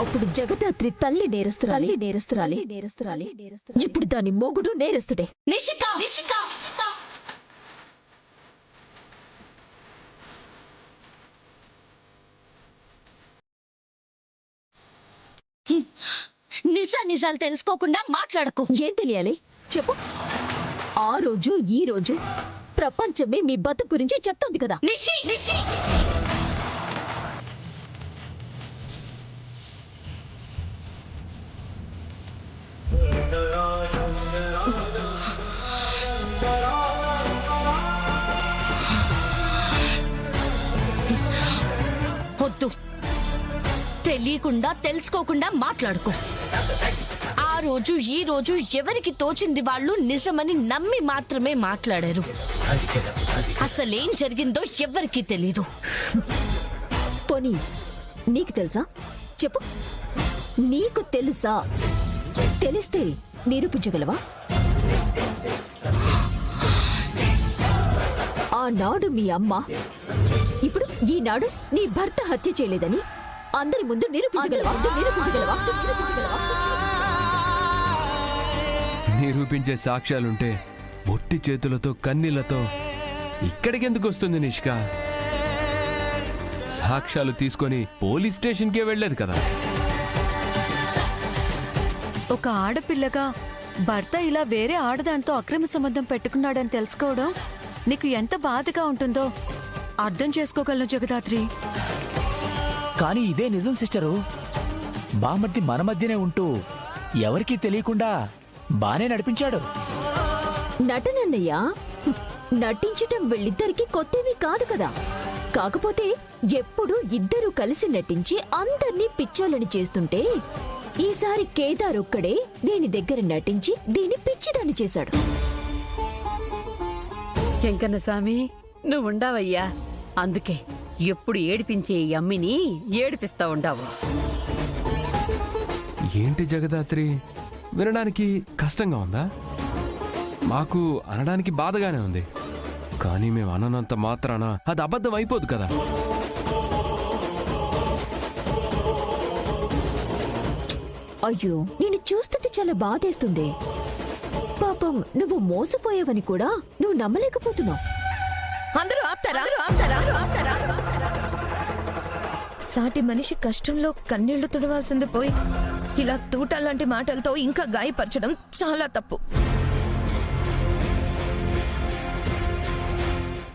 అప్పుడు జగదాత్రి తల్లి నేరస్తురాలి. ఇప్పుడు దాని మొగుడు నేరస్తుడే. నిషిక నిజాలు తెలుసుకోకుండా మాట్లాడకు. ఏం తెలియాలి చెప్పు. ఆ రోజు ఈ రోజు ప్రపంచమే మీ బతుకు గురించి చెప్తోంది కదా. నిషి వద్దు, తెలియకుండా తెలుసుకోకుండా మాట్లాడుకో. ఆ రోజు ఈ రోజు ఎవరికి తోచింది వాళ్ళు నిజమని నమ్మి మాత్రమే మాట్లాడారు. అసలేం జరిగిందో ఎవ్వరికీ తెలీదు. పోనీ నీకు తెలుసా చెప్పు. నీకు తెలుసా? తెలిస్తే నిరూపించగలవా? ఆనాడు మీ అమ్మ, ఇప్పుడు ఈనాడు నీ భర్త హత్య చేయలేదని అందరి ముందు నిరూపించగలవా? నిరూపించే సాక్ష్యాలుంటే ఒట్టి చేతులతో కన్నీళ్లతో ఇక్కడికెందుకు వస్తుంది నిష్క? సాక్ష్యాలు తీసుకొని పోలీస్ స్టేషన్కే వెళ్ళలేదు కదా. ఒక ఆడపిల్లగా భర్త ఇలా వేరే ఆడదాంతో అక్రమ సంబంధం పెట్టుకున్నాడని తెలుసుకోవడం నీకు ఎంత బాధగా ఉంటుందో అర్థం చేసుకోగలను జగదాత్రి. కానీ ఇదే నిజం సిస్టరు. బామర్ది మన మధ్యనే ఉంటూ ఎవరికీ తెలియకుండా బానే నడిపించాడు. నటనన్నయ్యా, నటించటం వీళ్ళిద్దరికి కొత్తవి కాదు కదా. కాకపోతే ఎప్పుడు ఇద్దరూ కలిసి నటించి అందర్నీ పిచ్చోళ్ళని చేస్తుంటే ఈసారి కేదార్ ఒక్కడే దీని దగ్గర నటించి దీని పిచ్చిదాన్ని చేశాడు. వెంకన్న స్వామి, నువ్వు ఉండావయ్యా. అందుకే ఎప్పుడు ఏడిపించే ఈ అమ్మిని ఏడిపిస్తా ఉండావు. ఏంటి జగదాత్రి, వినడానికి కష్టంగా ఉందా? మాకు అనడానికి బాధగానే ఉంది. కానీ మేము అననంత మాత్రాన అది అబద్ధం అయిపోదు కదా. అయ్యో, నేను చూస్తుంటే చాలా బాధేస్తుంది. పాపం నువ్వు మోసపోయావని కూడా నువ్వు నమ్మలేకపోతున్నావు. అందరూ ఆపుతారా? సాటి మనిషి కష్టంలో కన్నీళ్లు తుడవాల్సింది పోయి ఇలా తూటాలాంటి మాటలతో ఇంకా గాయపరచడం చాలా తప్పు.